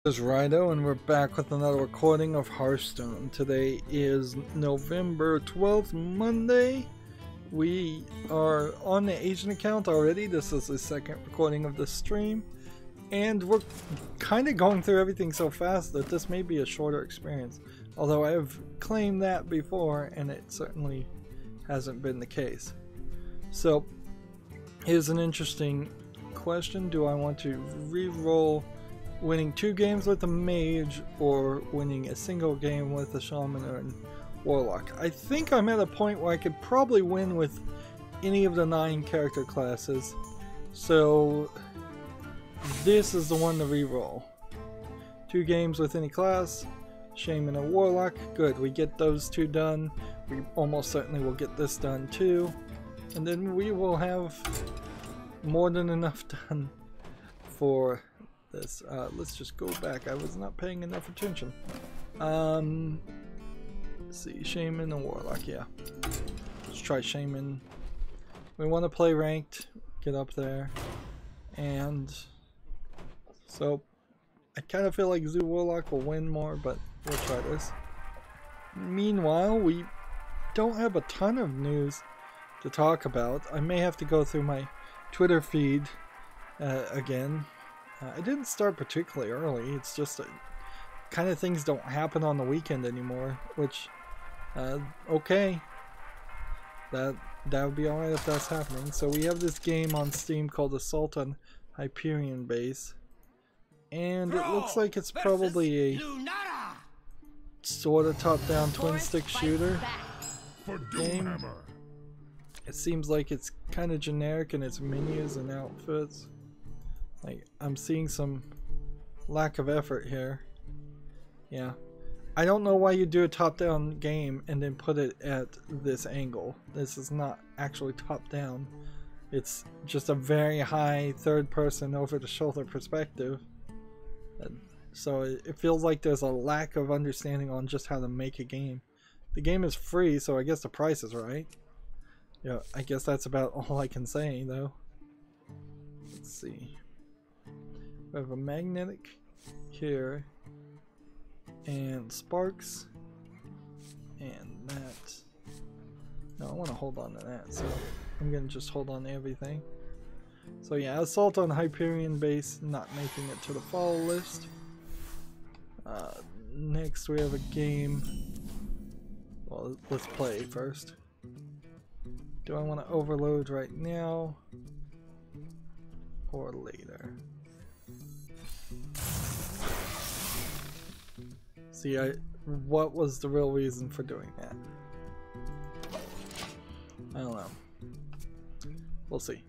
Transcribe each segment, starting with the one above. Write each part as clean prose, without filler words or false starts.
This is Rydo, and we're back with another recording of Hearthstone. Today is November 12th, Monday. We are on the Asian account already. This is the second recording of the stream, and we're kind of going through everything so fast that this may be a shorter experience. Although I have claimed that before, and it certainly hasn't been the case. So, here's an interesting question. Do I want to re-roll winning 2 games with a mage or winning a single game with a shaman and warlock? I think I'm at a point where I could probably win with any of the 9 character classes, so this is the one to reroll. 2 games with any class, shaman and warlock. Good, we get those 2 done. We almost certainly will get this done too, and then we will have more than enough done for this. Let's just go back. I was not paying enough attention. Let's see, shaman and warlock. Yeah, let's try shaman. We want to play ranked, get up there, and so I kind of feel like Zoo Warlock will win more, but we'll try this. Meanwhile, we don't have a ton of news to talk about. I may have to go through my Twitter feed again. I didn't start particularly early. It's just kind of things don't happen on the weekend anymore, which okay, that would be alright if that's happening. So we have this game on Steam called Assault on Hyperion Base, and it looks like it's probably a sort of top-down twin-stick shooter game. It seems like it's kind of generic in its menus and outfits. Like, I'm seeing some lack of effort here. Yeah. I don't know why you do a top-down game and then put it at this angle. This is not actually top-down. It's just a very high third-person over-the-shoulder perspective. So it feels like there's a lack of understanding on just how to make a game. The game is free, so I guess the price is right. Yeah, I guess that's about all I can say, though. Let's see. We have a magnetic here, and sparks, and that. No, I want to hold on to that, so I'm going to just hold on to everything. So yeah, Assault on Hyperion Base, not making it to the follow list. Next we have a game. Well, let's play first. Do I want to overload right now or later? See, what was the real reason for doing that? I don't know. We'll see.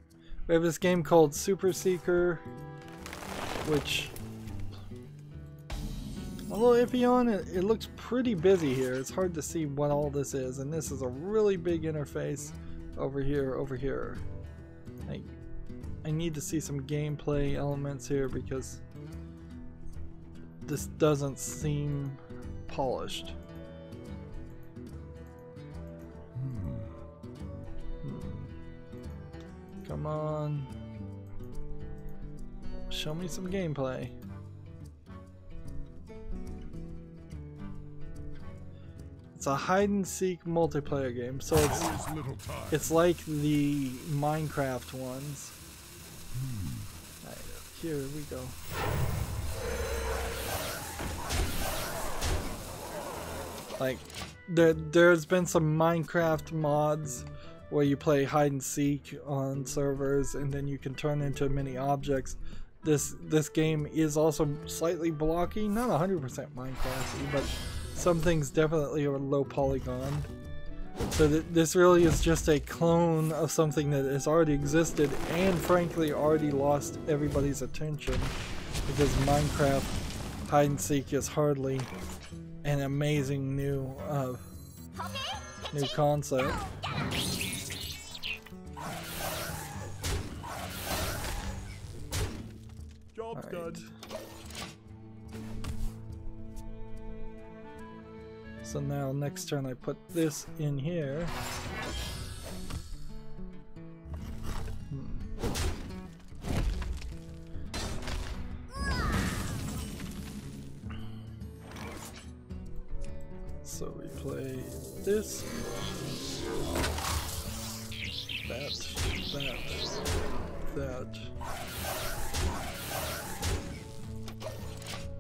We have this game called Super Seeker, which I'm a little iffy on. It looks pretty busy here. It's hard to see what all this is, and this is a really big interface over here. I need to see some gameplay elements here because this doesn't seem polished. Come on. Show me some gameplay. It's a hide and seek multiplayer game, so it's like the Minecraft ones. Right, here we go. Like, there's been some Minecraft mods where you play hide and seek on servers and then you can turn into mini objects. This game is also slightly blocky, not 100% Minecraft-y, but some things definitely are low polygon. So this really is just a clone of something that has already existed and frankly already lost everybody's attention, because Minecraft hide and seek is hardly an amazing new concept. Job's done. So now next turn I put this in here. So we play this, that.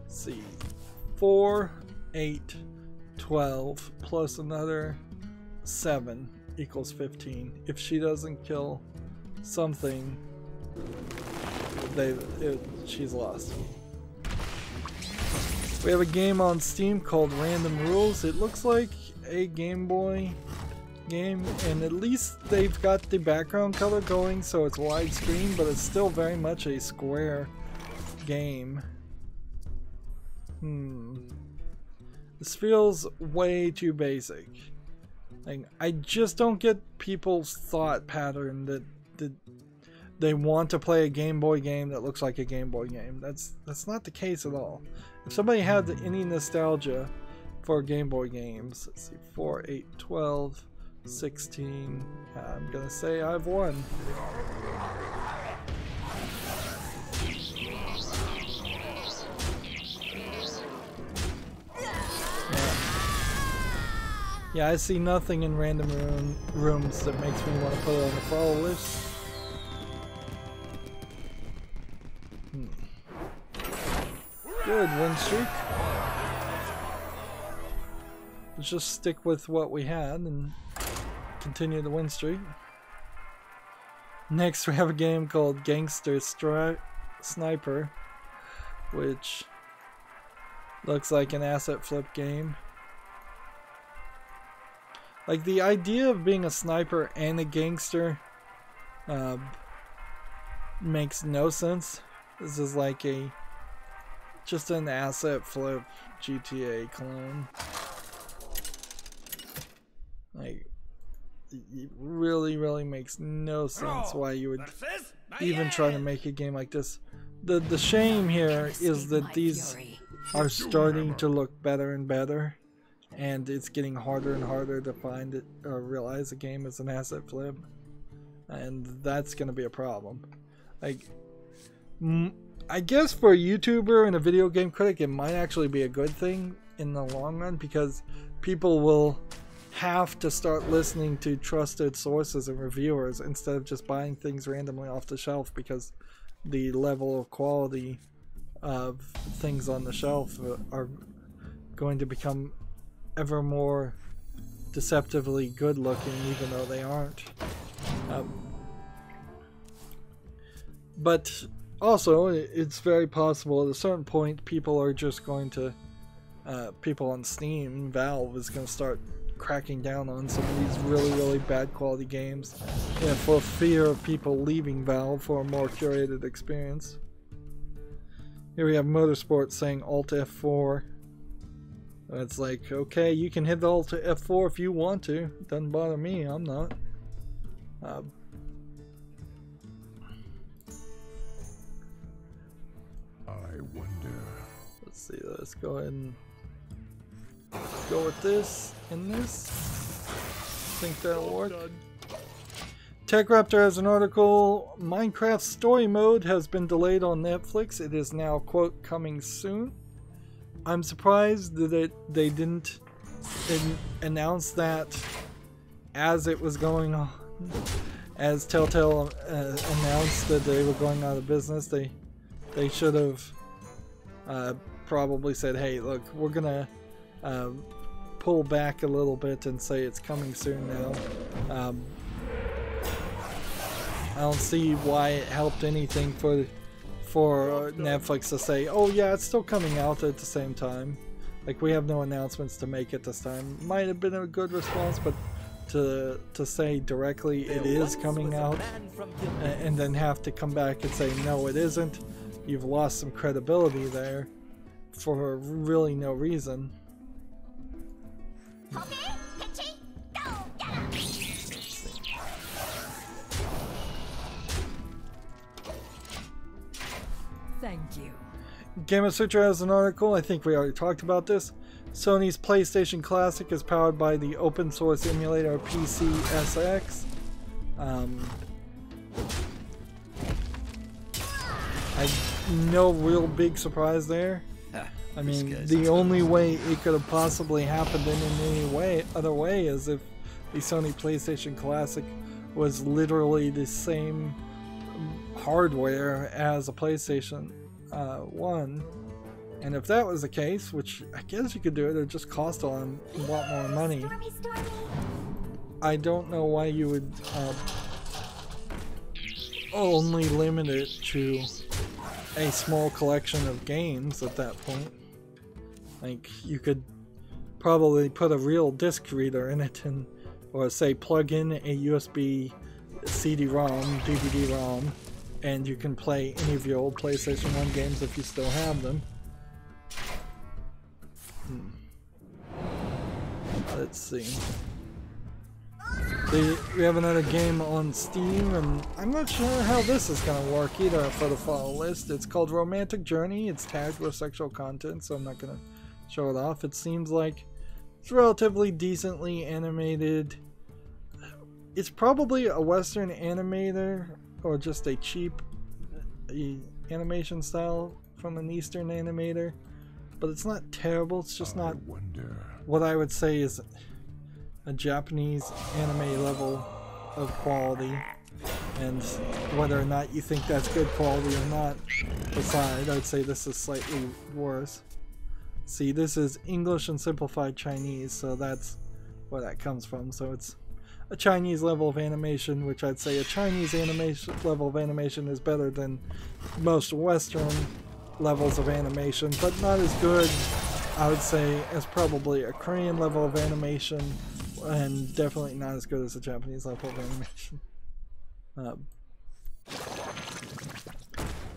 Let's see, 4, 8, 12 plus another 7 equals 15. If she doesn't kill something, she's lost. We have a game on Steam called Random Rules. It looks like a Game Boy game, and at least they've got the background color going so it's widescreen, but it's still very much a square game. This feels way too basic. Like, I just don't get people's thought pattern that they want to play a Game Boy game that looks like a Game Boy game. That's not the case at all. If somebody had any nostalgia for Game Boy games, let's see, 4, 8, 12, 16, I'm gonna say I've won. Yeah, I see nothing in random rooms that makes me want to put it on the follow list. Good win streak. Let's just stick with what we had and continue the win streak. Next we have a game called Gangster Sniper, which looks like an asset flip game. Like, the idea of being a sniper and a gangster makes no sense. This is like just an asset flip GTA clone. Like, it really makes no sense why you would even try to make a game like this. The shame here is that these are starting to look better and better, and it's getting harder and harder to find it or realize a game is an asset flip, and that's going to be a problem. Like, I guess for a YouTuber and a video game critic, it might actually be a good thing in the long run, because people will have to start listening to trusted sources and reviewers instead of just buying things randomly off the shelf, because the level of quality of things on the shelf are going to become ever more deceptively good looking, even though they aren't. But also, it's very possible at a certain point people are just going to, people on Steam, Valve is going to start cracking down on some of these really bad quality games, for fear of people leaving Valve for a more curated experience. Here we have Motorsport saying Alt F4. It's like, okay, you can hit the Alt F4 if you want to. Doesn't bother me, I'm not. I wonder. Let's see, let's go ahead and go with this and this. Think that'll work. TechRaptor has an article. Minecraft Story Mode has been delayed on Netflix. It is now, quote, coming soon. I'm surprised that they didn't announce that as it was going on. As Telltale announced that they were going out of business, they should have probably said, hey, look, we're gonna pull back a little bit and say it's coming soon now. I don't see why it helped anything for Netflix to say, oh yeah, it's still coming out at the same time. Like, we have no announcements to make at this time. Might have been a good response, but to say directly it is coming out and then have to come back and say no, it isn't, you've lost some credibility there for really no reason. Okay, Pitchy, go get him. Thank you. Gamer Sutra has an article. I think we already talked about this. Sony's PlayStation Classic is powered by the open source emulator PCSX. No real big surprise there. I mean, the only way it could have possibly happened in any other way is if the Sony PlayStation Classic was literally the same hardware as a PlayStation 1. And if that was the case, which I guess you could do it, it just cost a lot more money. I don't know why you would only limit it to a small collection of games at that point. Like, you could probably put a real disc reader in it, and or say plug in a USB CD-ROM, DVD-ROM, and you can play any of your old PlayStation 1 games if you still have them. Let's see. We have another game on Steam, and I'm not sure how this is going to work either for the follow list. It's called Romantic Journey. It's tagged with sexual content, so I'm not going to show it off. It seems like it's relatively decently animated. It's probably a Western animator, or just a cheap animation style from an Eastern animator. But it's not terrible. It's just not what I would say is a Japanese anime level of quality, and whether or not you think that's good quality or not aside, I'd say this is slightly worse. See, this is English and simplified Chinese, so that's where that comes from. So it's a Chinese level of animation, which I'd say a Chinese animation level of animation is better than most Western levels of animation, but not as good, I would say, as probably a Korean level of animation, and definitely not as good as a Japanese level of animation.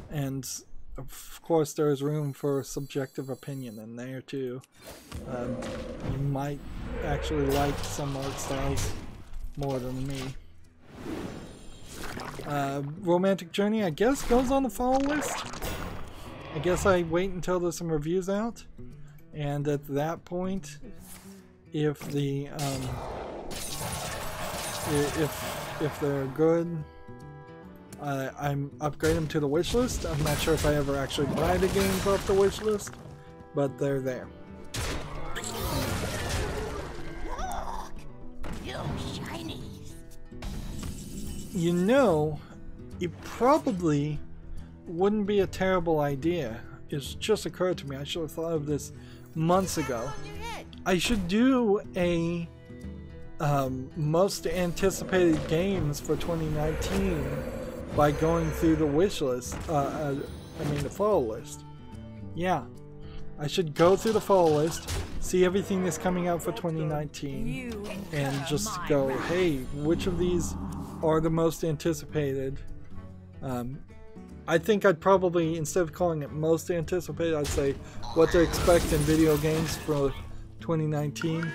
And of course there is room for subjective opinion in there too. You might actually like some art styles more than me. Romantic Journey, I guess, goes on the follow list. I guess I wait until there's some reviews out, and at that point, if the if they're good, I'm upgrade them to the wish list. I'm not sure if I ever actually buy the games off the wish list, but they're there. You know, it probably wouldn't be a terrible idea. It's just occurred to me. I should have thought of this months ago. I should do a most anticipated games for 2019 by going through the wish list. I mean the follow list. Yeah, I should go through the follow list, see everything that's coming out for 2019, and just go, hey, which of these are the most anticipated? I think I'd probably, instead of calling it most anticipated, I'd say what to expect in video games for 2019.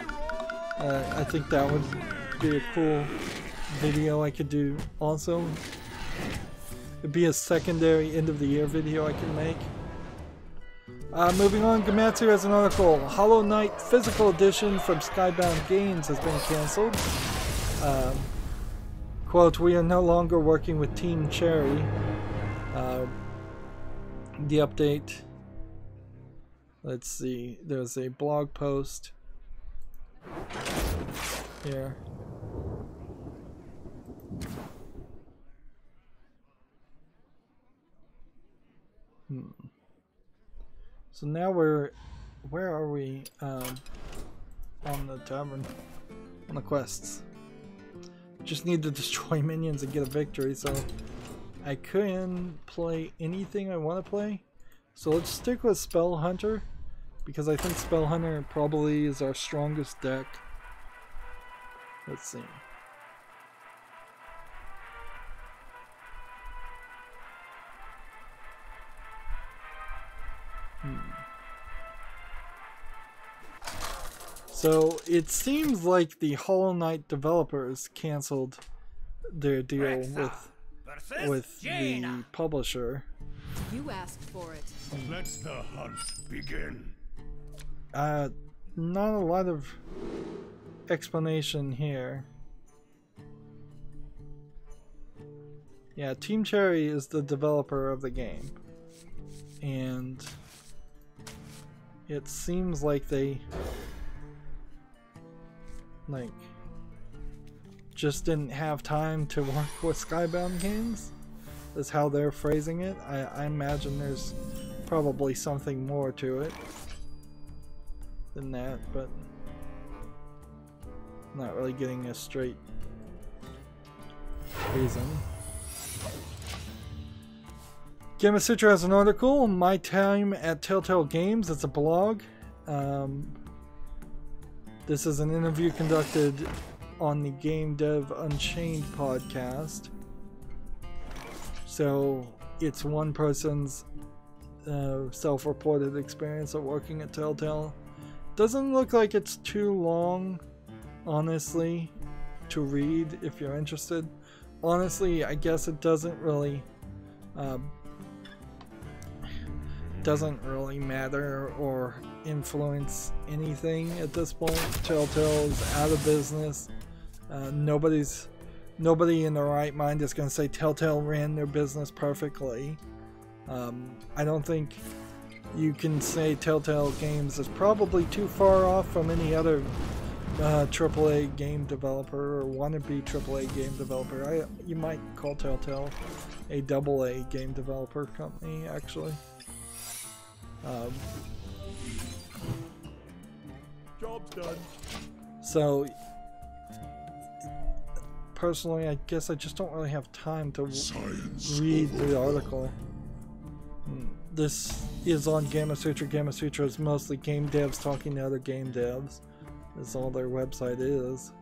I think that would be a cool video I could do also. It'd be a secondary end of the year video I can make. Moving on, Gamatsu has an article. Hollow Knight Physical Edition from Skybound Games has been cancelled. Quote, we are no longer working with Team Cherry. The update, let's see, there's a blog post here. So now where are we on the tavern, on the quests? Just need to destroy minions and get a victory, so I can play anything I want to play. So let's stick with Spell Hunter, because I think Spell Hunter probably is our strongest deck. Let's see. So it seems like the Hollow Knight developers canceled their deal with the publisher. You asked for it. Let the hunt begin. Not a lot of explanation here. Yeah, Team Cherry is the developer of the game, and it seems like they just didn't have time to work with Skybound games. Is how they're phrasing it. I imagine there's probably something more to it than that, but not really getting a straight reason. Gamasutra has an article, My Time at Telltale Games. It's a blog. This is an interview conducted on the Game Dev Unchained podcast. So it's one person's self-reported experience of working at Telltale. Doesn't look like it's too long, honestly, to read if you're interested. Honestly, I guess it doesn't really matter or influence anything at this point. Telltale is out of business. Nobody in their right mind is going to say Telltale ran their business perfectly. I don't think you can say Telltale Games is probably too far off from any other AAA game developer or wannabe AAA game developer. You might call Telltale a AA game developer company, actually. Job's done. So, personally, I guess I just don't really have time to read the article. This is on Gamasutra. Gamasutra is mostly game devs talking to other game devs. That's all their website is.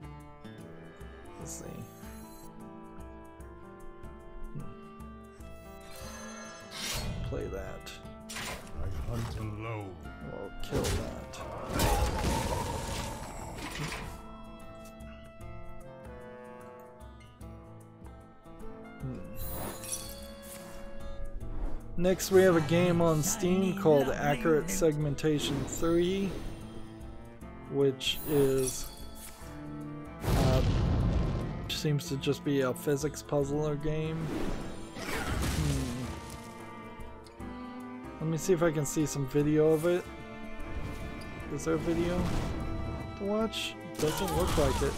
Let's see. Play that. I hunt alone. Or kill that. Next we have a game on Steam called Accurate Segmentation 3, which is seems to just be a physics puzzler game. Let me see if I can see some video of it. Is there a video to watch? Doesn't look like it.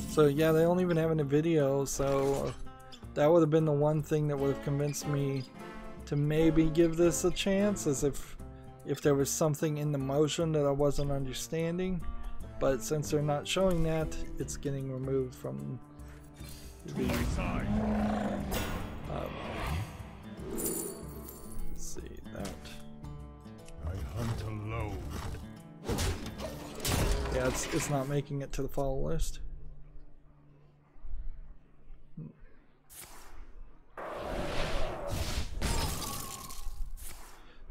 So yeah, they don't even have any video, so that would have been the one thing that would have convinced me to maybe give this a chance, as if there was something in the motion that I wasn't understanding. But since they're not showing that, it's getting removed from the let's see that. I hunt alone. Yeah, it's not making it to the follow list.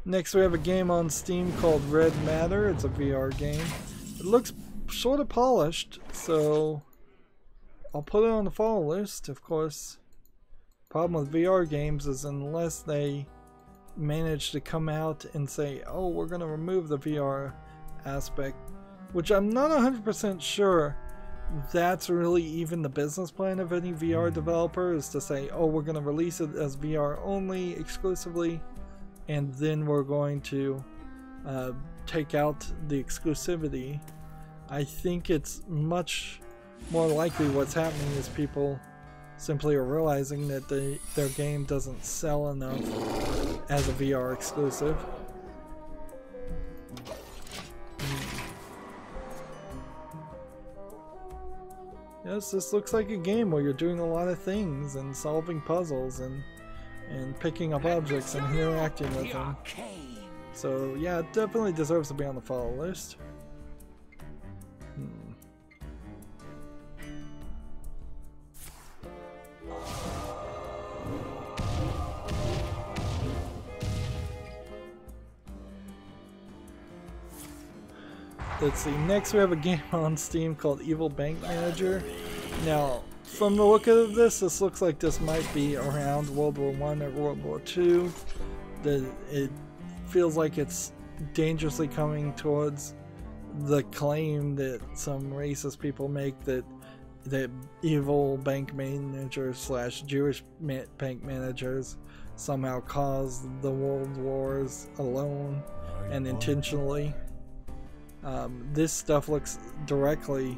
Next we have a game on Steam called Red Matter. It's a VR game. It looks sort of polished, so I'll put it on the follow list. Of course, problem with VR games is unless they manage to come out and say, oh, we're going to remove the VR aspect, which I'm not 100% sure that's really even the business plan of any VR developer, is to say, oh, we're going to release it as VR only exclusively, and then we're going to take out the exclusivity. I think it's much more likely what's happening is people simply are realizing that their game doesn't sell enough as a VR exclusive. Yes, this looks like a game where you're doing a lot of things and solving puzzles and picking up objects and interacting with them. So yeah, it definitely deserves to be on the follow list. Let's see, next we have a game on Steam called Evil Bank Manager. Now, from the look of this looks like this might be around World War I or World War II. It feels like it's dangerously coming towards the claim that some racist people make that evil bank managers / Jewish bank managers somehow caused the world wars alone and intentionally. This stuff looks directly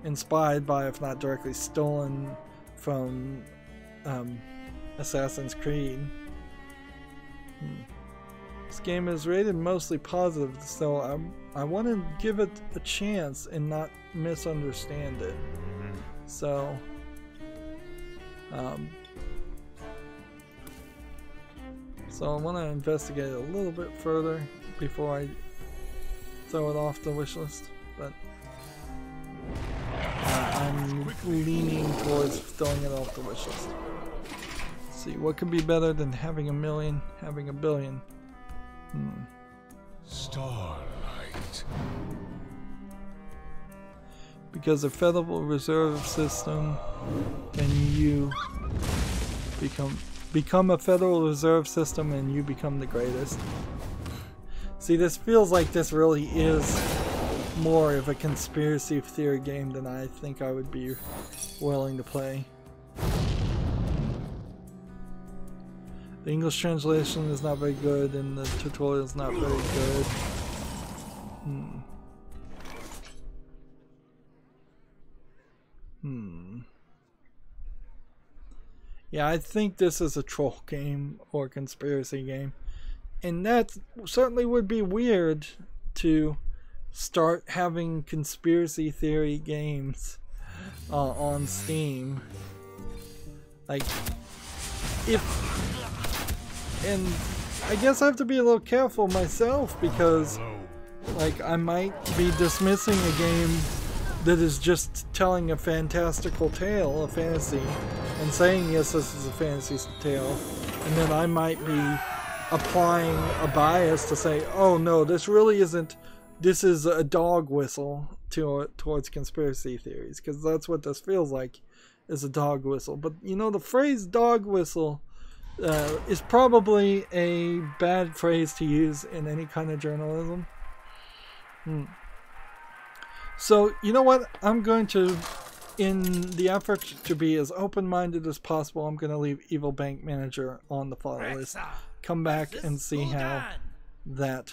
inspired by, if not directly stolen from Assassin's Creed. This game is rated mostly positive, so I want to give it a chance and not misunderstand it. So so I want to investigate it a little bit further before I throw it off the wish list, but I'm leaning towards throwing it off the wish list. Let's see, what could be better than having a million, having a billion? Starlight. Because a Federal Reserve System, then you become a Federal Reserve System and you become the greatest. See, this feels like this really is more of a conspiracy theory game than I think I would be willing to play. The English translation is not very good and the tutorial is not very good. Yeah, I think this is a troll game or conspiracy game. And that certainly would be weird to start having conspiracy theory games on Steam. Like, and I guess I have to be a little careful myself because, like, I might be dismissing a game that is just telling a fantastical tale, a fantasy, and saying, yes, this is a fantasy tale, and then I might be applying a bias to say, oh no, this really isn't, this is a dog whistle towards conspiracy theories, because that's what this feels like, is a dog whistle. But you know, the phrase dog whistle is probably a bad phrase to use in any kind of journalism. So, you know what? I'm going to, in the effort to be as open-minded as possible, I'm going to leave Evil Bank Manager on the follow list. Come back and see how that,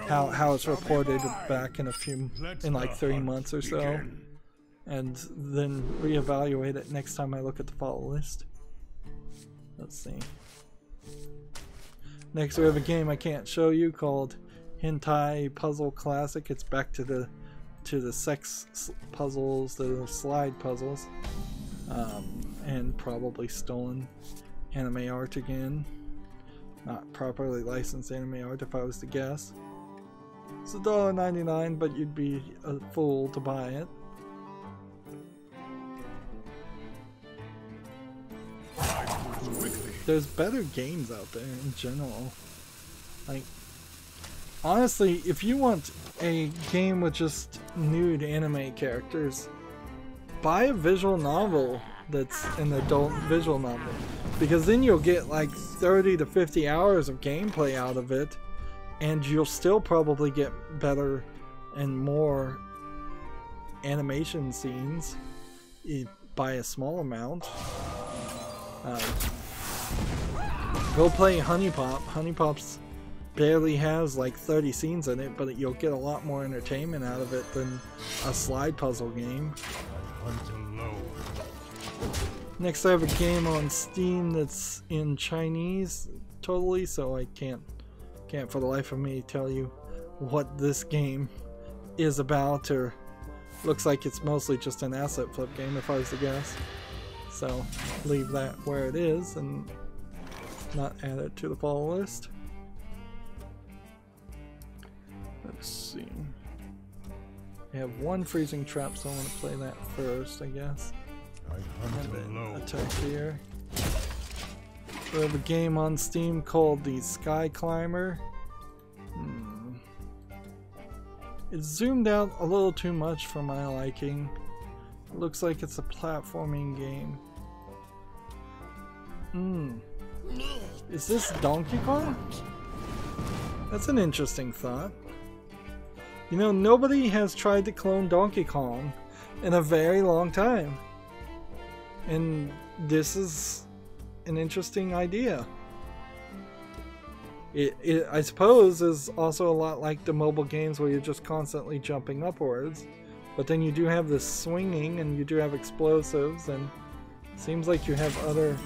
how it's reported back in like 3 months or so. And then reevaluate it next time I look at the follow list. Let's see. Next we have a game I can't show you called Hentai Puzzle Classic. It's back to the sex puzzles, the slide puzzles, and probably stolen anime art again. Not properly licensed anime art if I was to guess. It's $1.99, but you'd be a fool to buy it. There's better games out there in general. Like, honestly, if you want a game with just nude anime characters, buy a visual novel that's an adult visual novel, because then you'll get like 30 to 50 hours of gameplay out of it, and you'll still probably get better and more animation scenes by a small amount. Go play Honey Pop. Honey Pop's barely has like 30 scenes in it, but you'll get a lot more entertainment out of it than a slide puzzle game. Next I have a game on Steam that's in Chinese totally, so I can't for the life of me tell you what this game is about, or looks like it's mostly just an asset flip game if I was to guess. So leave that where it is and not add it to the follow list. Let's see. I have one freezing trap, so I want to play that first, I guess. And then attack here. We have a game on Steam called the Sky Climber. It's zoomed out a little too much for my liking. It looks like it's a platforming game. Is this Donkey Kong? That's an interesting thought. You know, nobody has tried to clone Donkey Kong in a very long time. And this is an interesting idea. It I suppose is also a lot like the mobile games where you're just constantly jumping upwards, but then you do have this swinging and you do have explosives, and seems like you have other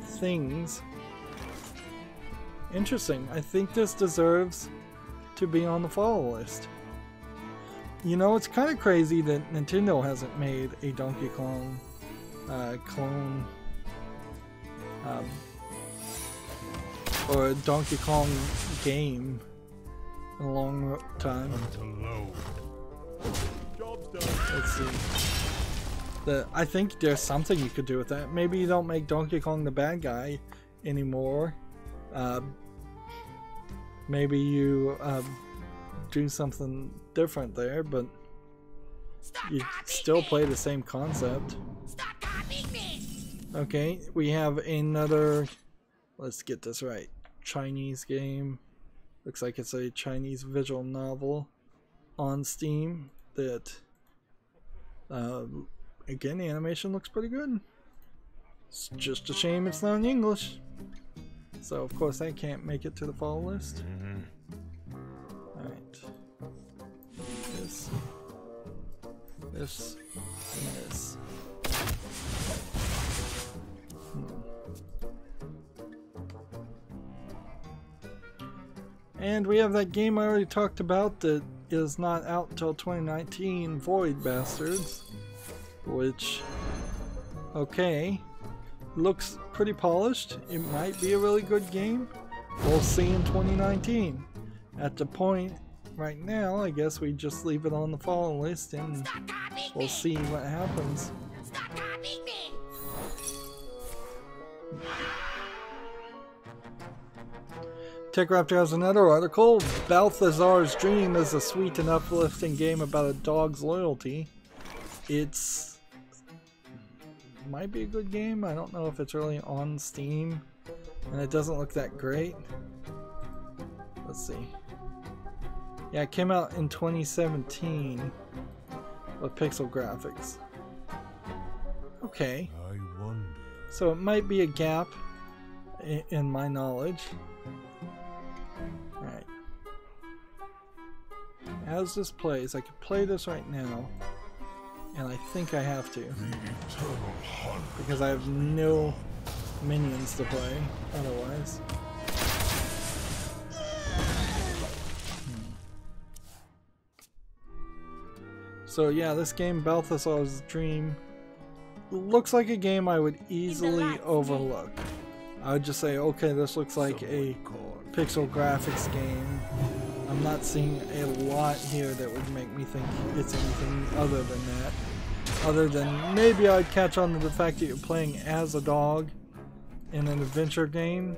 things. Interesting. I think this deserves to be on the follow list. You know, it's kind of crazy that Nintendo hasn't made a Donkey Kong clone or a Donkey Kong game in a long time. Let's see. I think there's something you could do with that. Maybe you don't make Donkey Kong the bad guy anymore. Maybe you do something different there, but you still play the same concept. Stop copying me! Okay, we have another, let's get this right, Chinese game. Looks like it's a Chinese visual novel on Steam that, again, the animation looks pretty good. It's just a shame it's not in English. So, of course, I can't make it to the follow list. Alright. This, and this. And we have that game I already talked about that is not out until 2019, Void Bastards, which, okay, looks pretty polished. It might be a really good game. We'll see in 2019. At the point right now, I guess we just leave it on the follow list and we'll see what happens. Stop copying me! TechRaptor has another article. Balthazar's Dream is a sweet and uplifting game about a dog's loyalty. It's might be a good game. I don't know if it's really on Steam, and it doesn't look that great. Let's see. Yeah, it came out in 2017 with pixel graphics. Okay. I wonder. So it might be a gap in my knowledge. Alright. As this plays, I could play this right now, and I think I have to. Because I have no minions to play otherwise. So yeah, this game, Balthazar's Dream, looks like a game I would easily overlook. I would just say, okay, this looks like a pixel graphics game. I'm not seeing a lot here that would make me think it's anything other than that. Other than maybe I'd catch on to the fact that you're playing as a dog in an adventure game.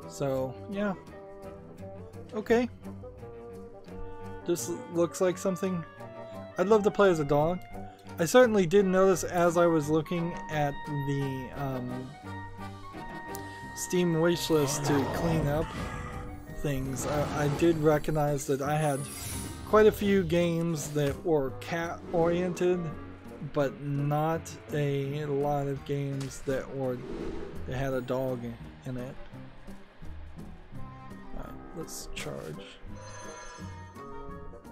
So, yeah. Okay. This looks like something I'd love to play as a dog. I certainly did notice as I was looking at the Steam wishlist to clean up things. I did recognize that I had quite a few games that were cat-oriented, but not a lot of games that had a dog in it. Alright, let's charge.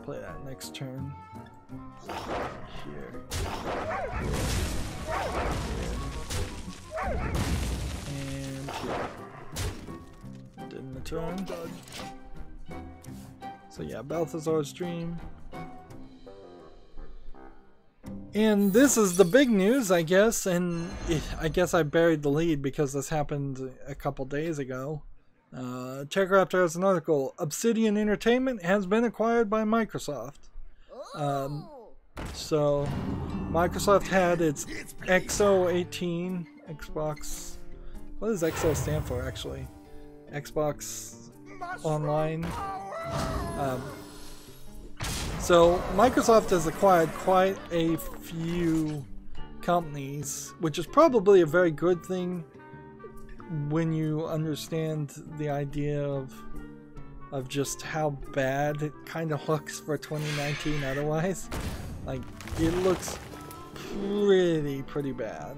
Play that next turn. Here. And here. Didn't the turn. So yeah, Balthazar's Dream. And this is the big news, I guess, and I guess I buried the lead because this happened a couple days ago. TechRaptor has an article. Obsidian Entertainment has been acquired by Microsoft. So Microsoft had its XO18 Xbox. What does XO stand for actually? Xbox Online. So Microsoft has acquired quite a few companies, which is probably a very good thing when you understand the idea of just how bad it kind of looks for 2019 otherwise. Like, it looks pretty bad.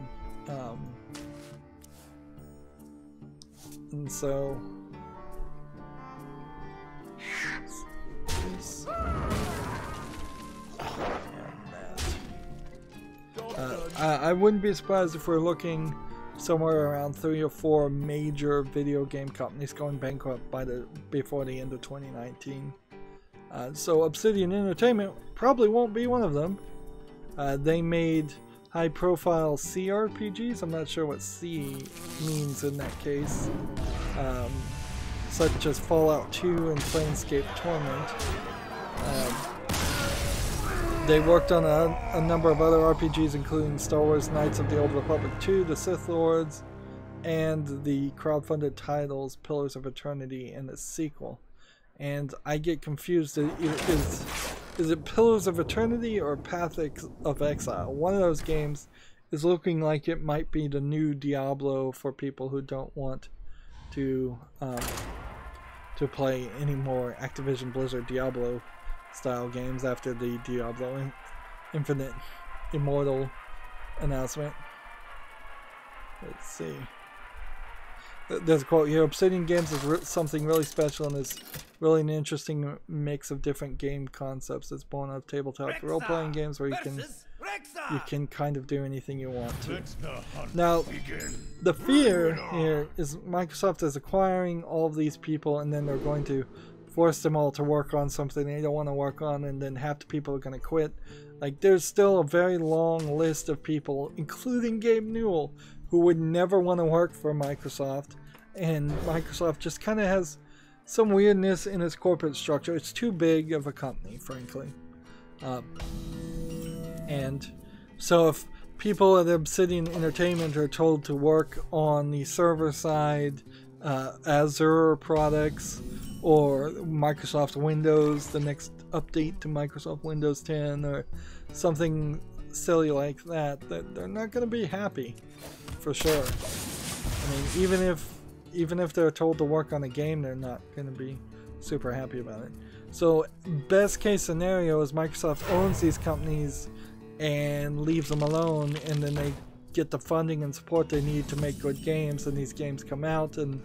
And so this, I wouldn't be surprised if we're looking somewhere around 3 or 4 major video game companies going bankrupt before the end of 2019. So Obsidian Entertainment probably won't be one of them. They made high-profile CRPGs. I'm not sure what C means in that case, such as Fallout 2 and Planescape Torment. They worked on a number of other RPGs, including Star Wars Knights of the Old Republic 2, The Sith Lords, and the crowdfunded titles Pillars of Eternity and its sequel. And I get confused. Is it Pillars of Eternity or Path of Exile? One of those games is looking like it might be the new Diablo for people who don't want to play any more Activision Blizzard Diablo style games after the Diablo Infinite Immortal announcement. Let's see. There's a quote here: Obsidian Games is something really special and is really an interesting mix of different game concepts. It's born out of tabletop role-playing games where you can kind of do anything you want to. Now, the fear here is Microsoft is acquiring all of these people, and then they're going to force them all to work on something they don't want to work on, and then half the people are going to quit. Like, there's still a very long list of people, including Gabe Newell, who would never want to work for Microsoft, and Microsoft just kind of has some weirdness in its corporate structure. It's too big of a company, frankly. And so if people at Obsidian Entertainment are told to work on the server side, Azure products, or Microsoft Windows, the next update to Microsoft Windows 10, or something silly like that, they're not going to be happy, for sure. I mean, even if they're told to work on a game, they're not going to be super happy about it. So, best case scenario is Microsoft owns these companies and leaves them alone, and then they get the funding and support they need to make good games, and these games come out and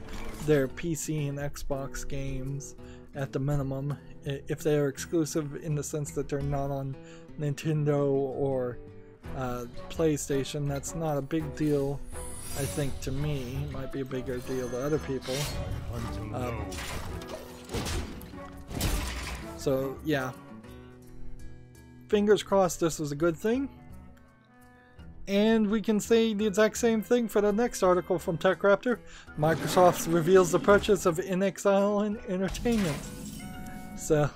they're PC and Xbox games at the minimum, if they are exclusive in the sense that they're not on Nintendo or PlayStation. That's not a big deal, I think. To me, it might be a bigger deal to other people. So yeah, fingers crossed this was a good thing. And we can say the exact same thing for the next article from TechRaptor. Microsoft reveals the purchase of inXile Entertainment. So,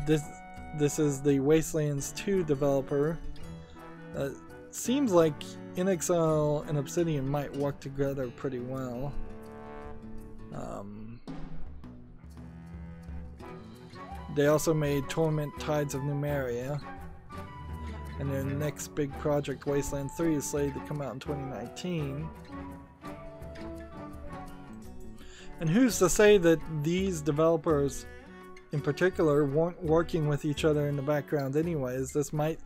this is the Wastelands 2 developer. Seems like inXile and Obsidian might work together pretty well. They also made Torment Tides of Numeria. And their next big project, Wasteland 3, is slated to come out in 2019. And who's to say that these developers in particular weren't working with each other in the background anyways? This might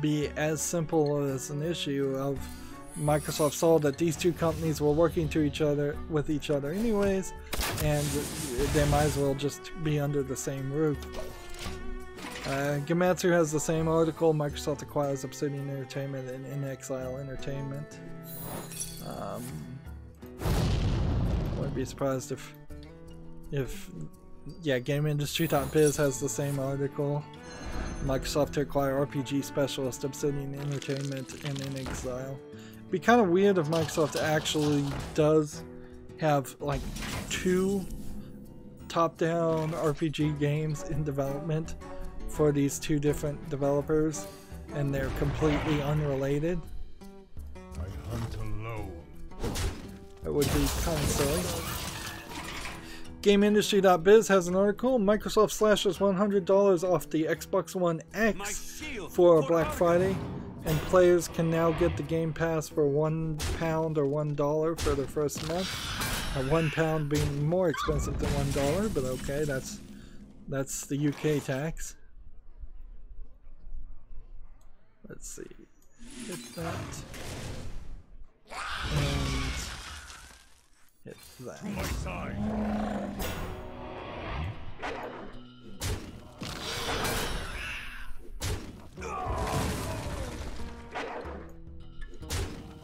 be as simple as an issue of Microsoft saw that these two companies were working with each other anyways, and they might as well just be under the same roof. Gematsu has the same article. Microsoft acquires Obsidian Entertainment and inXile Entertainment. Wouldn't be surprised if GameIndustry.biz has the same article. Microsoft to acquire RPG specialist Obsidian Entertainment and inXile. Be kind of weird if Microsoft actually does have like 2 top-down RPG games in development for these 2 different developers, and they're completely unrelated. I hunt alone. That would be kind of silly. GameIndustry.biz has an article. Microsoft slashes $100 off the Xbox One X for Black Friday, and players can now get the Game Pass for £1 or $1 for their first month. £1 being more expensive than $1, but okay, that's the UK tax. Let's see. Hit that. And Hit that. To my side.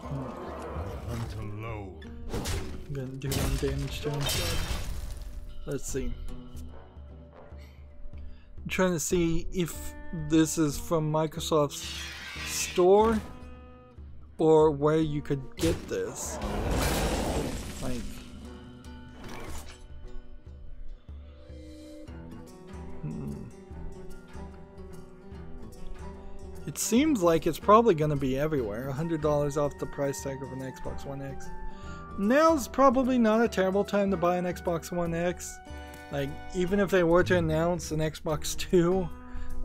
Hunt alone. I'm gonna do 1 damage to him. Let's see. I'm trying to see if this is from Microsoft's store or where you could get this. Like, it seems like it's probably going to be everywhere. $100 off the price tag of an Xbox One X. Now's probably not a terrible time to buy an Xbox One X. Like, even if they were to announce an Xbox 2,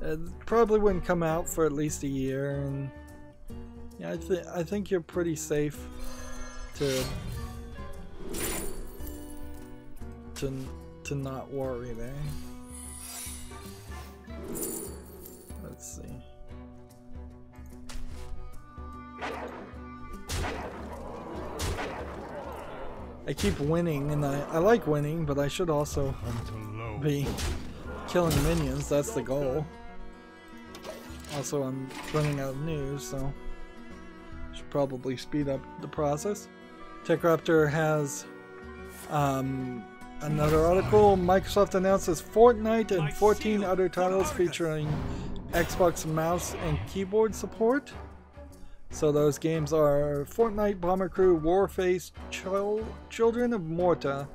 it probably wouldn't come out for at least a year. And yeah, I think you're pretty safe to not worry there. Let's see. I keep winning, and I like winning, but I should also be killing minions. That's the goal. Also, I'm running out of news, so should probably speed up the process. TechRaptor has another article. Microsoft announces Fortnite and 14 other titles featuring Xbox mouse and keyboard support. So those games are Fortnite, Bomber Crew, Warface, Children of Morta,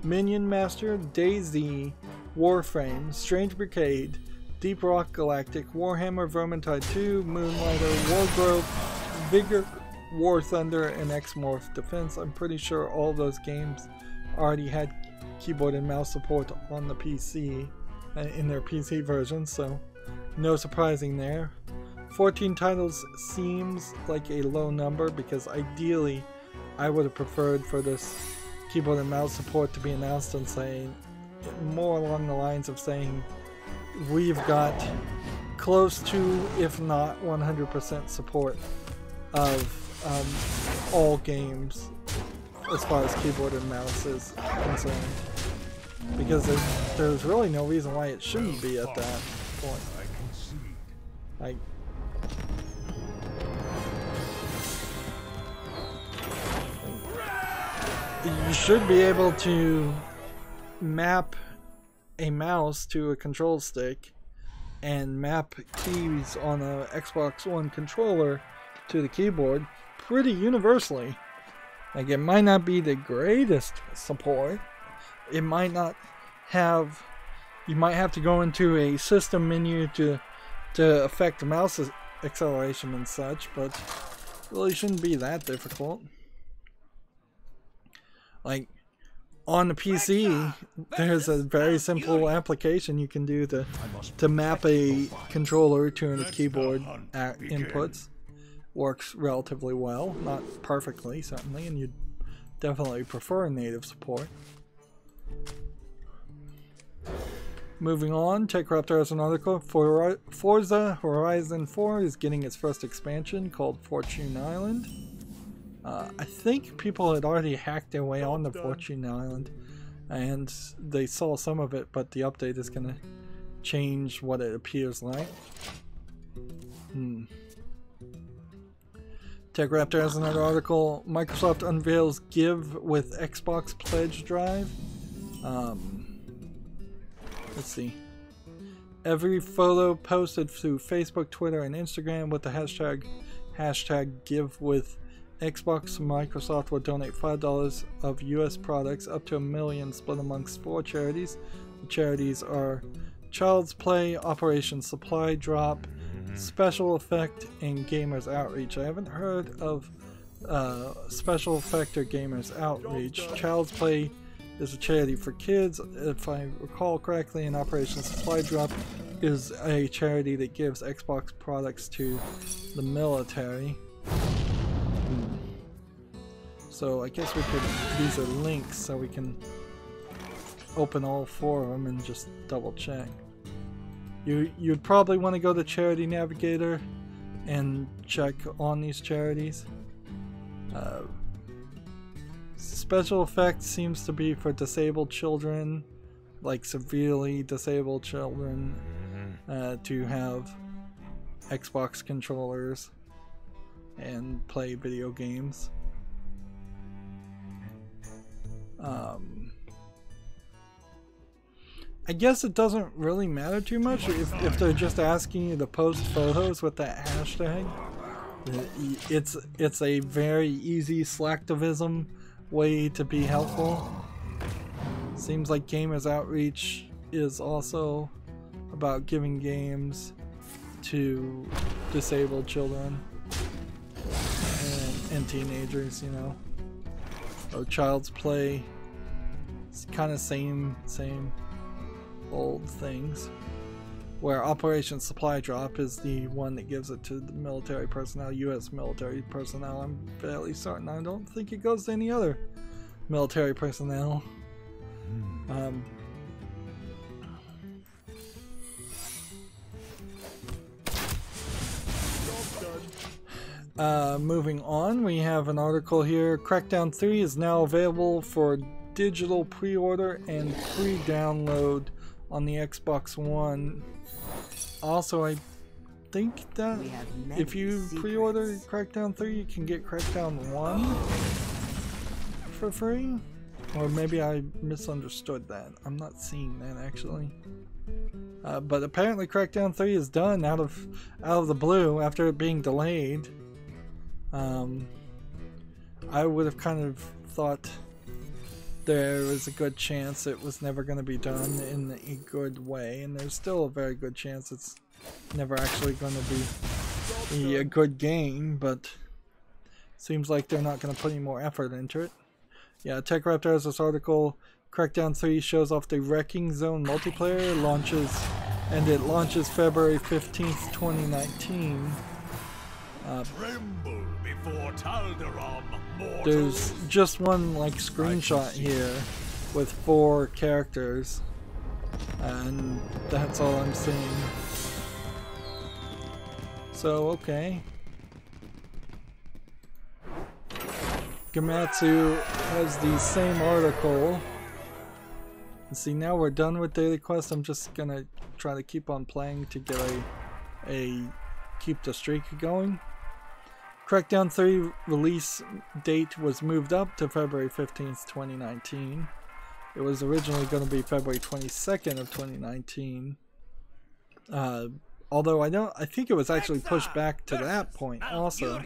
Minion Master, DayZ, Warframe, Strange Brigade, Deep Rock Galactic, Warhammer Vermintide 2, Moonlighter, Wargrove, Vigor, War Thunder, and X-Morph Defense. I'm pretty sure all those games already had keyboard and mouse support on the PC, in their PC version, so no surprising there. 14 titles seems like a low number because ideally I would have preferred for this keyboard and mouse support to be announced and saying more along the lines of saying we've got close to, if not 100% support of all games as far as keyboard and mouse is concerned, because there's really no reason why it shouldn't be at that point. Like, you should be able to map a mouse to a control stick and map keys on a Xbox One controller to the keyboard pretty universally. Like, it might not be the greatest support. It might not have... You might have to go into a system menu to affect the mouse acceleration and such, but it really shouldn't be that difficult. Like, on the PC, there's a very simple application you can do to map a controller to a keyboard inputs. Works relatively well, not perfectly certainly, and you'd definitely prefer native support. Moving on, TechRaptor has an article. Forza Horizon 4 is getting its first expansion called Fortune Island. I think people had already hacked their way onto Fortune Island, and they saw some of it, but the update is going to change what it appears like. TechRaptor has another article. Microsoft unveils Give with Xbox Pledge Drive. Let's see. Every photo posted through Facebook, Twitter, and Instagram with the hashtag Give with Xbox, Microsoft will donate $5 of US products up to $1 million split amongst 4 charities. The charities are Child's Play, Operation Supply Drop, Special Effect, and Gamers Outreach. I haven't heard of Special Effect or Gamers Outreach. Child's Play is a charity for kids, if I recall correctly, and Operation Supply Drop is a charity that gives Xbox products to the military. So I guess we could, these are links so we can open all 4 of them and just double check. You'd probably want to go to Charity Navigator and check on these charities. Special effects seems to be for disabled children, like severely disabled children, to have Xbox controllers and play video games. I guess it doesn't really matter too much if they're just asking you to post photos with that hashtag. It's a very easy slacktivism way to be helpful. Seems like Gamers Outreach is also about giving games to disabled children and teenagers, you know. Or Child's Play. It's kind of same old things. Where Operation Supply Drop is the one that gives it to the military personnel, U.S. military personnel. I'm fairly certain. I don't think it goes to any other military personnel. Moving on, we have an article here. Crackdown 3 is now available for digital pre-order and pre-download on the Xbox One. Also, I think that if you pre-order Crackdown 3, you can get Crackdown 1 for free? Or maybe I misunderstood that. I'm not seeing that actually. But apparently Crackdown 3 is done out of the blue after it being delayed. I would have kind of thought there was a good chance it was never going to be done in a good way, and there's still a very good chance it's never actually going to be a good game, but seems like they're not going to put any more effort into it. Yeah, TechRaptor has this article. Crackdown 3 shows off the Wrecking Zone multiplayer, it launches February 15th, 2019. Tremble before Taldaram, mortals. There's just one like screenshot here with 4 characters, and that's all I'm seeing. So okay. Gamatsu has the same article. And see, now we're done with Daily Quest. I'm just gonna try to keep on playing to get keep the streak going. Crackdown 3 release date was moved up to February 15th, 2019. It was originally going to be February 22nd of 2019. Although I think it was actually pushed back to that point also.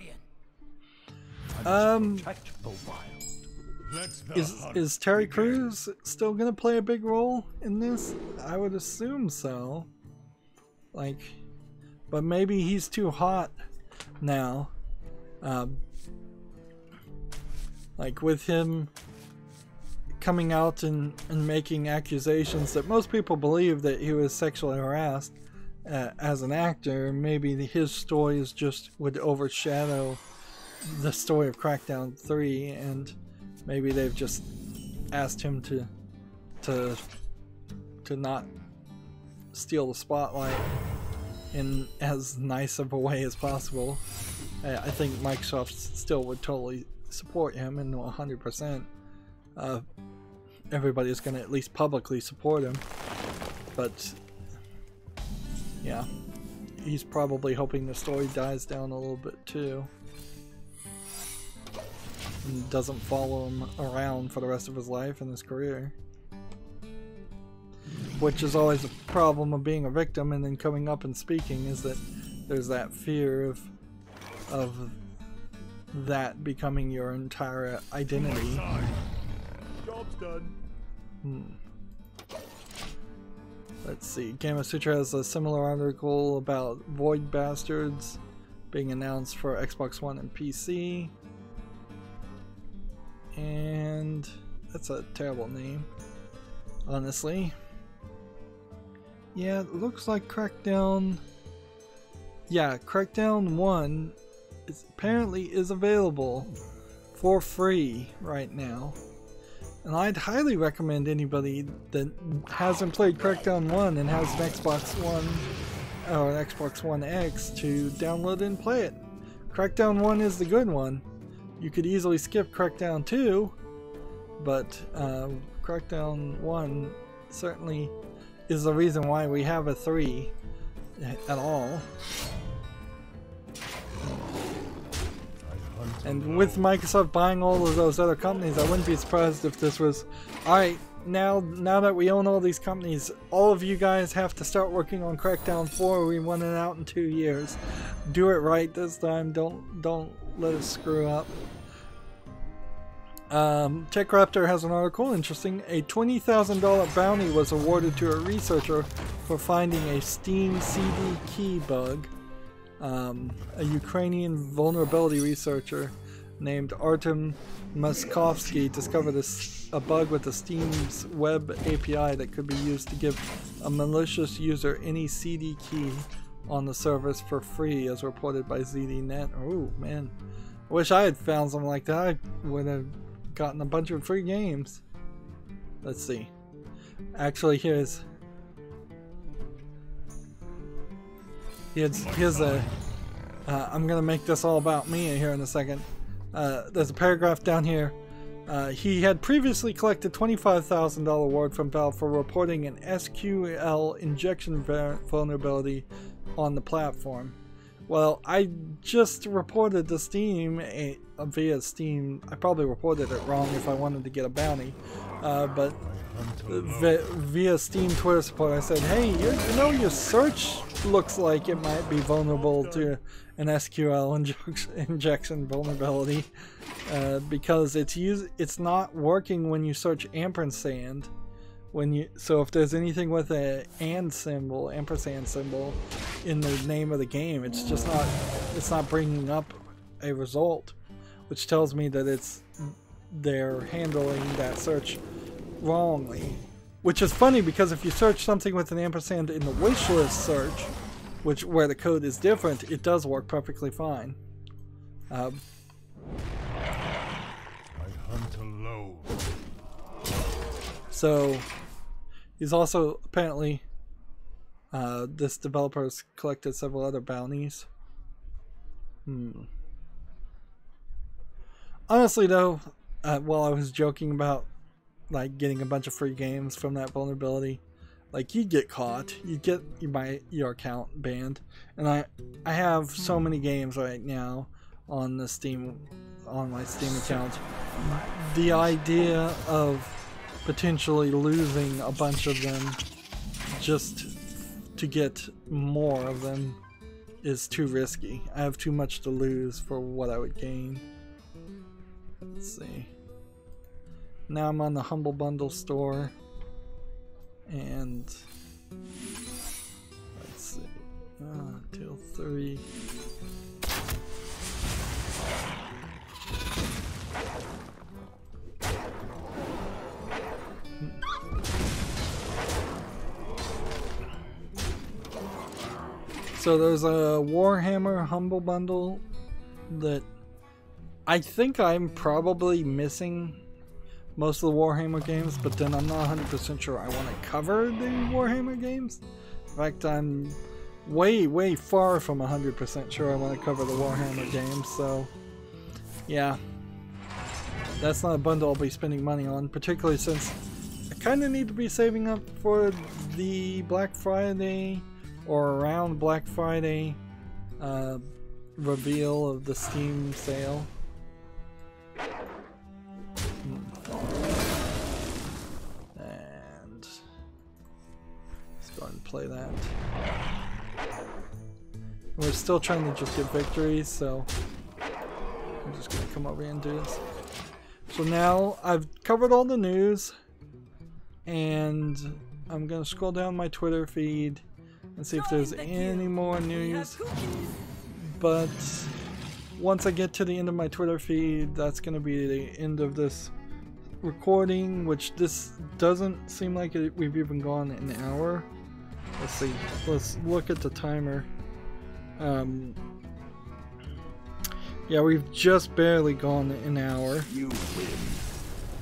Is Terry Crews still gonna play a big role in this? I would assume so. Like, but maybe he's too hot now. Like with him coming out and making accusations that most people believe that he was sexually harassed as an actor, maybe his stories just would overshadow the story of Crackdown 3, and maybe they've just asked him to not steal the spotlight in as nice of a way as possible. I think Microsoft still would totally support him, and 100%. Everybody's going to at least publicly support him. But yeah, he's probably hoping the story dies down a little bit too, and doesn't follow him around for the rest of his life and his career. Which is always a problem of being a victim and then coming up and speaking, is that there's that fear of that becoming your entire identity. Job's done. Let's see. Gamma Sutra has a similar article about Void Bastards being announced for Xbox One and PC. And that's a terrible name, honestly. Yeah, it looks like Crackdown. Yeah, Crackdown 1 apparently is available for free right now. And I'd highly recommend anybody that hasn't played Crackdown 1 and has an Xbox One or an Xbox One X to download and play it. Crackdown 1 is the good one. You could easily skip Crackdown 2 but Crackdown 1 certainly is the reason why we have a 3 at all. And with Microsoft buying all of those other companies, I wouldn't be surprised if this was, alright, now that we own all these companies, all of you guys have to start working on Crackdown 4. We want it out in 2 years. Do it right this time. Don't let us screw up. TechRaptor has an article, interesting. A $20,000 bounty was awarded to a researcher for finding a Steam CD key bug. A Ukrainian vulnerability researcher named Artem Moskovsky discovered a bug with the Steam's web API that could be used to give a malicious user any CD key on the service for free, as reported by ZDNet. Oh man, I wish I had found something like that. I would have gotten a bunch of free games. Let's see. Actually, here's a I'm gonna make this all about me here in a second. There's a paragraph down here. He had previously collected $25,000 award from Valve for reporting an SQL injection vulnerability on the platform. Well, I just reported to Steam via Steam. I probably reported it wrong if I wanted to get a bounty, but via Steam Twitter support, I said, "Hey, you know your search looks like it might be vulnerable to an SQL injection vulnerability because it's not working when you search ampersand. So if there's anything with a ampersand symbol in the name of the game, it's not bringing up a result, which tells me that they're handling that search wrongly." Which is funny, because if you search something with an ampersand in the wishlist search, where the code is different, it does work perfectly fine. I hunt alone. So he's also apparently this developer has collected several other bounties. Honestly though, while I was joking about like getting a bunch of free games from that vulnerability, like you'd get caught, you'd get your account banned, and I have so many games right now on my Steam account. The idea of potentially losing a bunch of them just to get more of them is too risky. I have too much to lose for what I would gain. Let's see. Now I'm on the Humble Bundle store, and let's see, till 3. So there's a Warhammer Humble Bundle that I think I'm probably missing most of the Warhammer games, but then I'm not 100% sure I want to cover the Warhammer games. In fact, I'm way far from 100% sure I want to cover the Warhammer games, so yeah. That's not a bundle I'll be spending money on, particularly since I kind of need to be saving up for the Black Friday or around Black Friday reveal of the Steam sale. And let's go ahead and play that. We're still trying to just get victories, so I'm just gonna come over here and do this. So now I've covered all the news, and I'm gonna scroll down my Twitter feed and see if there's any more news. But once I get to the end of my Twitter feed, that's gonna be the end of this recording, which this doesn't seem like we've even gone an hour. Let's see, let's look at the timer. Yeah, we've just barely gone an hour. You win.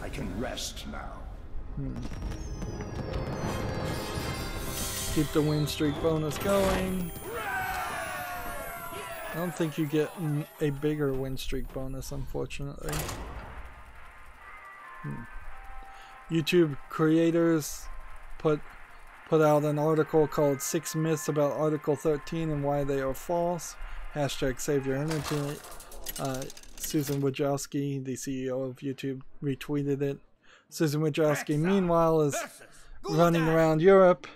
I can rest now. Keep the win streak bonus going. I don't think you get a bigger win streak bonus, unfortunately. YouTube creators put out an article called 6 Myths About Article 13 and Why They Are False. Hashtag Save Your Internet. Susan Wojcicki, the CEO of YouTube, retweeted it. Susan Wojcicki, meanwhile, is running around Europe.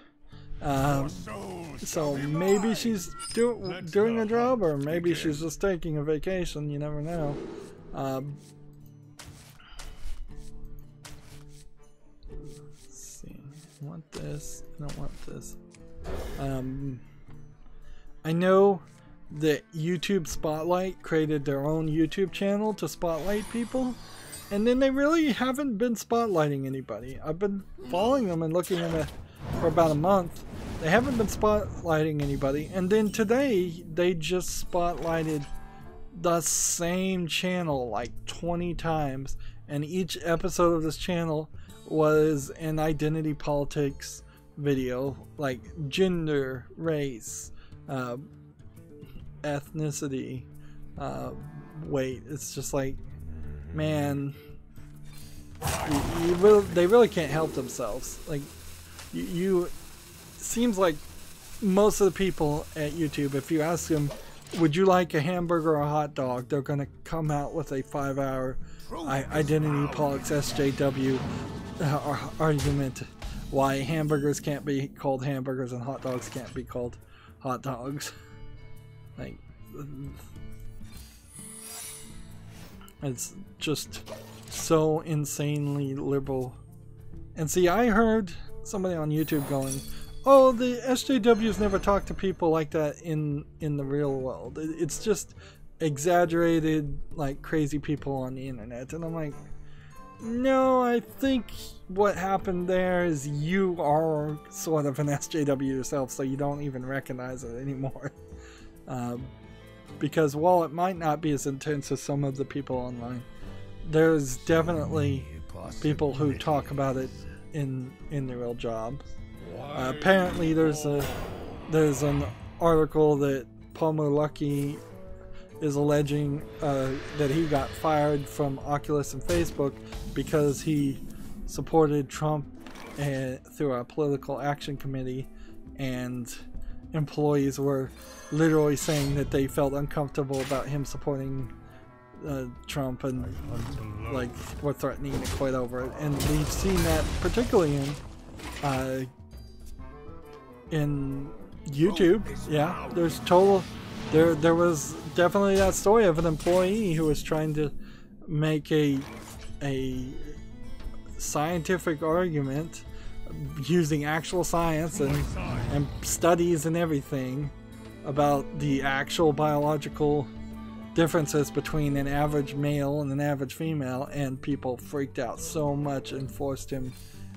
So maybe she's doing a job, or maybe she's just taking a vacation. You never know. Let's see. I want this. I don't want this. I know that YouTube Spotlight created their own YouTube channel to spotlight people, and then they really haven't been spotlighting anybody. I've been following them and looking at it for about a month. They haven't been spotlighting anybody, and then today they just spotlighted the same channel like 20 times, and each episode of this channel was an identity politics video, like gender, race, ethnicity, weight. It's just like, man, they really can't help themselves. Like, you seems like most of the people at YouTube, if you ask them, would you like a hamburger or a hot dog, they're gonna come out with a 5-hour identity politics SJW argument why hamburgers can't be called hamburgers and hot dogs can't be called hot dogs. Like, it's just so insanely liberal. And see, I heard somebody on YouTube going, oh, the SJWs never talk to people like that in the real world. It's just exaggerated, like, crazy people on the internet. And I'm like, no, I think what happened there is you are sort of an SJW yourself, so you don't even recognize it anymore. Because while it might not be as intense as some of the people online, there's definitely people who talk about it in the real job. Apparently there's an article that Palmer Luckey is alleging that he got fired from Oculus and Facebook because he supported Trump through a political action committee, and employees were literally saying that they felt uncomfortable about him supporting Trump, and like were threatening to quit over it. And we've seen that particularly in YouTube. Yeah, there's there was definitely that story of an employee who was trying to make a scientific argument using actual science and studies and everything about the actual biological differences between an average male and an average female, and people freaked out so much and forced him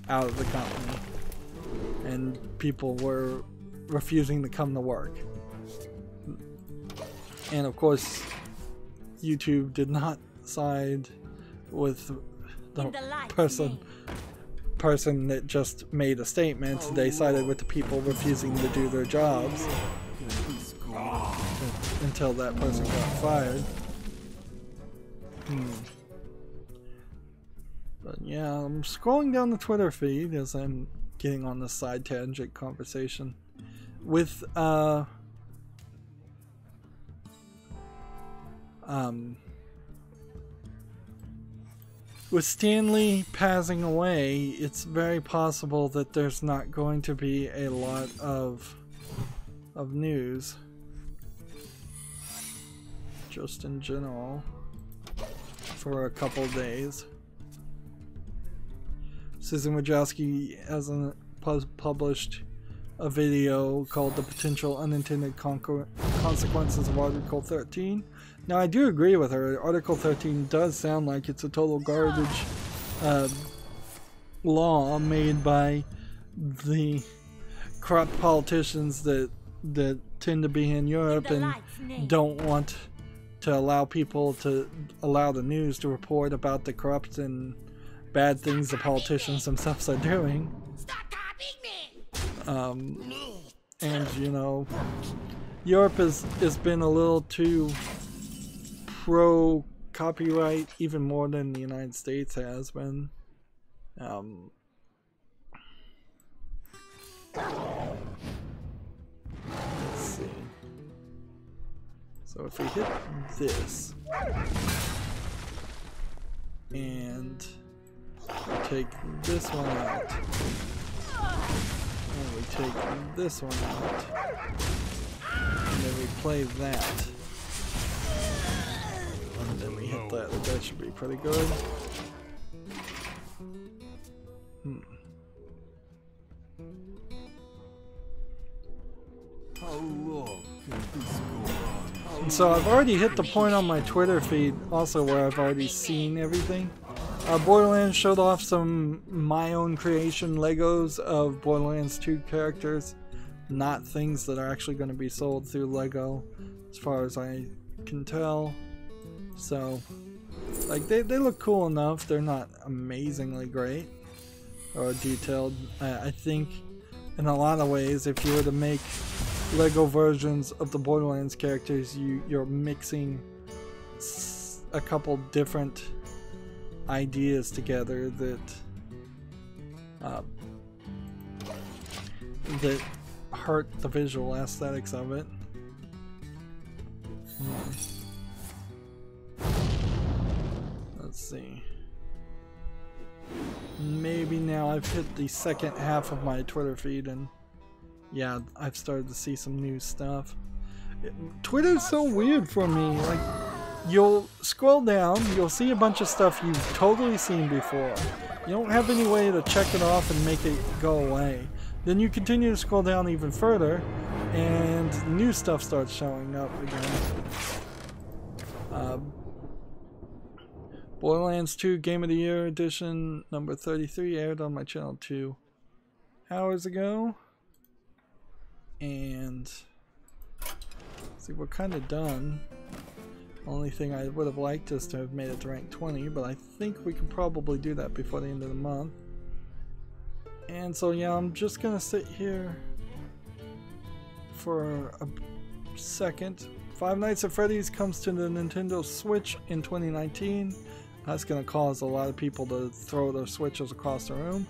out of the company, and people were refusing to come to work. And of course YouTube did not side with the person that just made a statement. They sided with the people refusing to do their jobs until that person got fired. But yeah, I'm scrolling down the Twitter feed as I'm getting on this side tangent conversation with with Stanley passing away. It's very possible that there's not going to be a lot of news, just in general, for a couple days. Susan Wojcicki has published a video called "The Potential Unintended Consequences of Article 13." Now, I do agree with her. Article 13 does sound like it's a total garbage law made by the corrupt politicians that tend to be in Europe and don't want to allow the news to report about the corrupt and bad things the politicians themselves are doing. Stop copying me! And you know, Europe has been a little too pro copyright, even more than the United States has been. Let's see. So if we hit this and take this one out, and we take this one out, and then we play that, and then we hit that, that should be pretty good. How long can this go on? And so I've already hit the point on my Twitter feed also where I've already seen everything. Borderlands showed off some my own creation Legos of Borderlands 2 characters, not things that are actually going to be sold through Lego as far as I can tell. So like they look cool enough. They're not amazingly great or detailed. I think in a lot of ways if you were to make Lego versions of the Borderlands characters, you're mixing a couple different ideas together that that hurt the visual aesthetics of it. Let's see. Maybe now I've hit the second half of my Twitter feed and yeah, I've started to see some new stuff. Twitter's so weird for me. Like, you'll scroll down, you'll see a bunch of stuff you've totally seen before. You don't have any way to check it off and make it go away. Then you continue to scroll down even further, and new stuff starts showing up again. Borderlands 2 Game of the Year Edition number 33 aired on my channel 2 hours ago. And see, we're kind of done. Only thing I would have liked is to have made it to rank 20, but I think we can probably do that before the end of the month. And so yeah, I'm just gonna sit here for a second. Five Nights at Freddy's comes to the Nintendo Switch in 2019. That's gonna cause a lot of people to throw their Switches across the room.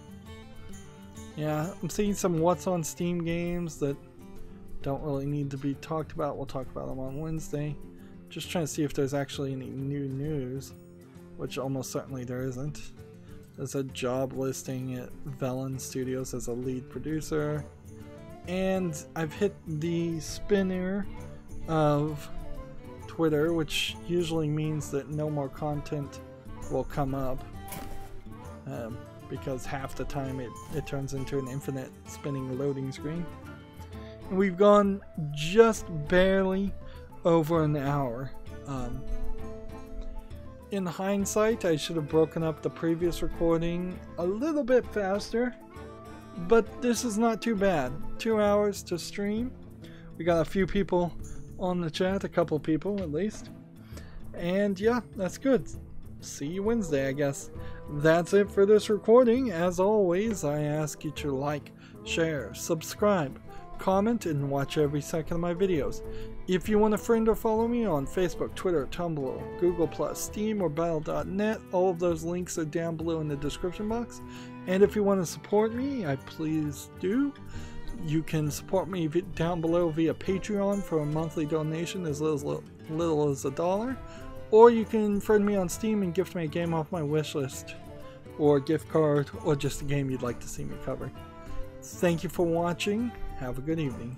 Yeah, I'm seeing some what's on Steam games that don't really need to be talked about. We'll talk about them on Wednesday. Just trying to see if there's actually any new news, which almost certainly there isn't. There's a job listing at Velen Studios as a lead producer. And I've hit the spinner of Twitter, which usually means that no more content will come up. Because half the time it turns into an infinite spinning loading screen. And we've gone just barely over an hour. In hindsight, I should have broken up the previous recording a little bit faster, but this is not too bad. 2 hours to stream. We got a few people on the chat, a couple people at least. And yeah, that's good. See you Wednesday, I guess. That's it for this recording. As always, I ask you to like, share, subscribe, comment, and watch every second of my videos. If you want to friend or follow me on Facebook, Twitter, Tumblr, Google+, Steam, or Battle.net, all of those links are down below in the description box. And if you want to support me, I please do. You can support me down below via Patreon for a monthly donation as little as $1. Or you can friend me on Steam and gift me a game off my wishlist, or a gift card, or just a game you'd like to see me cover. Thank you for watching. Have a good evening.